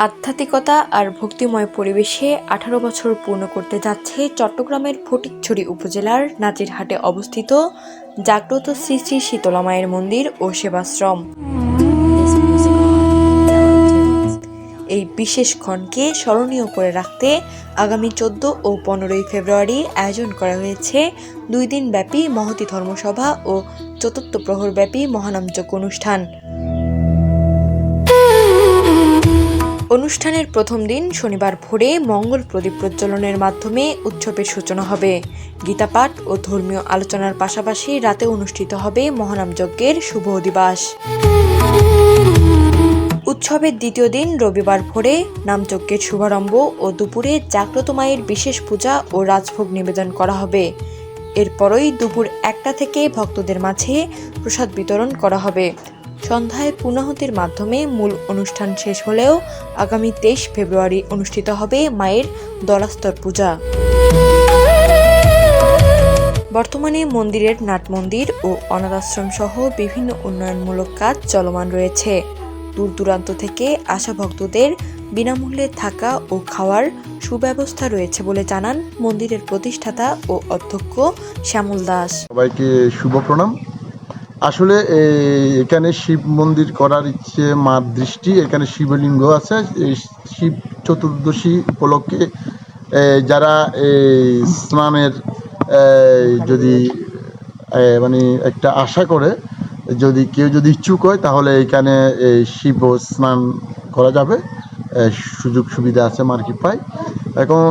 আধ্যাত্মিকতা আর ভক্তিময় পরিবেশে 18 বছর পূর্ণ করতে যাচ্ছে চট্টগ্রামের ফটিকছড়ি উপজেলার নাজিরহাটে অবস্থিত জাগ্রত শ্রী শ্রী শীতলা মায়ের মন্দির ও সেবাশ্রম। এই বিশেষ ক্ষণকে স্মরণীয় করে রাখতে আগামী 14 ও 15 ফেব্রুয়ারি আয়োজন করা হয়েছে 2 দিন ব্যাপী মহতী ধর্মসভা ও চতুর্থ প্রহরব্যাপী মহানামযজ্ঞ অনুষ্ঠান। অনুষ্ঠানের প্রথম দিন শনিবার ভোরে মঙ্গল প্রদীপ প্রজ্বলনের মাধ্যমে উৎসবের সূচনা হবে। গীতাপাঠ ও ধর্মীয় আলোচনার পাশাপাশি রাতে অনুষ্ঠিত হবে মহানামযজ্ঞের শুভ অধিবাস। উৎসবের দ্বিতীয় দিন রবিবার ভোরে নামযজ্ঞের শুভারম্ভ ও দুপুরে জাগ্রত মায়ের বিশেষ পূজা ও রাজভোগ নিবেদন করা হবে। এরপরই দুপুর 1টা থেকে ভক্তদের মাঝে প্রসাদ বিতরণ করা হবে। সন্ধ্যায় পূর্ণাহুতির মাধ্যমে মূল অনুষ্ঠান শেষ হলেও আগামী 23 ফেব্রুয়ারি অনুষ্ঠিত হবে মায়ের দলাস্তর পূজা। বর্তমানে মন্দিরের নাট মন্দির ও অনাথ আশ্রম সহ বিভিন্ন উন্নয়নমূলক কাজ চলমান রয়েছে। দূর দূরান্ত থেকে আসা ভক্তদের বিনামূল্যে থাকা ও খাওয়ার সুব্যবস্থা রয়েছে বলে জানান মন্দিরের প্রতিষ্ঠাতা ও অধ্যক্ষ শ্যামল দাস। সবাইকে শুভ প্রণাম। আসলে এখানে শিব মন্দির করার ইচ্ছে মার দৃষ্টি, এখানে শিবলিঙ্গ আছে। শিব চতুর্দশী উপলক্ষে যারা স্নানের যদি মানে একটা আশা করে, যদি কেউ যদি ইচ্ছুক হয় তাহলে এখানে শিব স্নান করা যাবে, সুযোগ সুবিধা আছে মার কৃপায়। এখন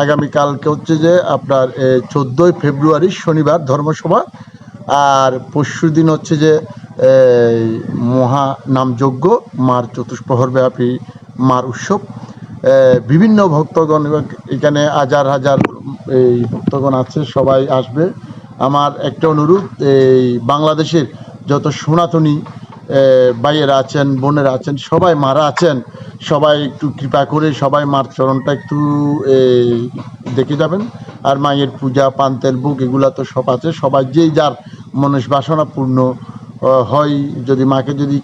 আগামীকালকে হচ্ছে যে আপনার 14 ফেব্রুয়ারি শনিবার ধর্মসভা, আর পরশু দিন হচ্ছে যে মহানামযজ্ঞ, মার চতুষ্প্রহরব্যাপী মার উৎসব। বিভিন্ন ভক্তগণ এখানে হাজার হাজার এই ভক্তগণ আছে, সবাই আসবে। আমার একটা অনুরোধ, এই বাংলাদেশের যত সনাতনী ভাইয়েরা আছেন, বোনেরা আছেন, সবাই মারা আছেন, সবাই একটু কৃপা করে সবাই মার চরণটা একটু দেখে যাবেন। আর মায়ের পূজা, পান্তের ভোগ এগুলা তো সব আছে, সবাই যেই যার মনস বাসনা পূর্ণ হয়, যদি মাকে যদি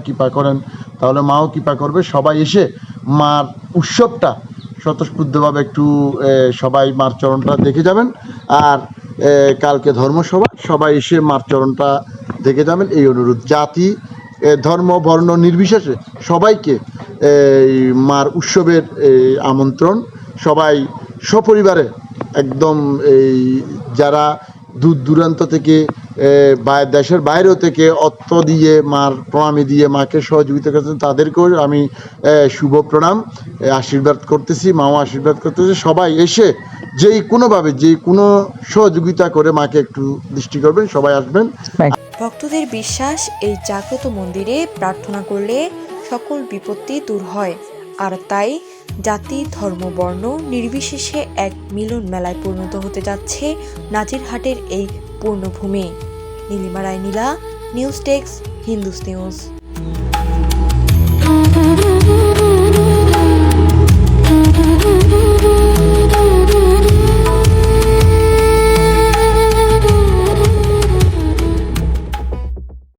কৃপা করেন তাহলে মাও কৃপা করবে। সবাই এসে মার উৎসবটা স্বতঃস্ফূর্তভাবে একটু সবাই মার চরণটা দেখে যাবেন। আর কালকে ধর্মসভা, সবাই এসে মার চরণটা দেখে যাবেন এই অনুরোধ। জাতি, ধর্ম, বর্ণ নির্বিশেষে সবাইকে মার উৎসবের আমন্ত্রণ। সবাই সপরিবারে একদম যারা দূর দূরান্ত থেকে দেশের বাইরেও থেকে অর্থ দিয়ে মার প্রণামী দিয়ে মাকে সহযোগিতা করছেন, তাদেরকেও আমি শুভ প্রণাম আশীর্বাদ করতেছি, মাও আশীর্বাদ করতেছে। সবাই এসে যেই কোনো সহযোগিতা করে মাকে একটু দৃষ্টি করবেন, সবাই আসবেন। ভক্তদের বিশ্বাস, এই জাগ্রত মন্দিরে প্রার্থনা করলে সকল বিপত্তি দূর হয়। আর তাই জাতি, ধর্ম, বর্ণ নির্বিশেষে এক মিলন মেলায় পরিণত হতে যাচ্ছে নাজিরহাটের এই পূর্ণভূমি। নীলিমা রায় নীলা, নিউজ ডেস্ক, হিন্দুস নিউজ।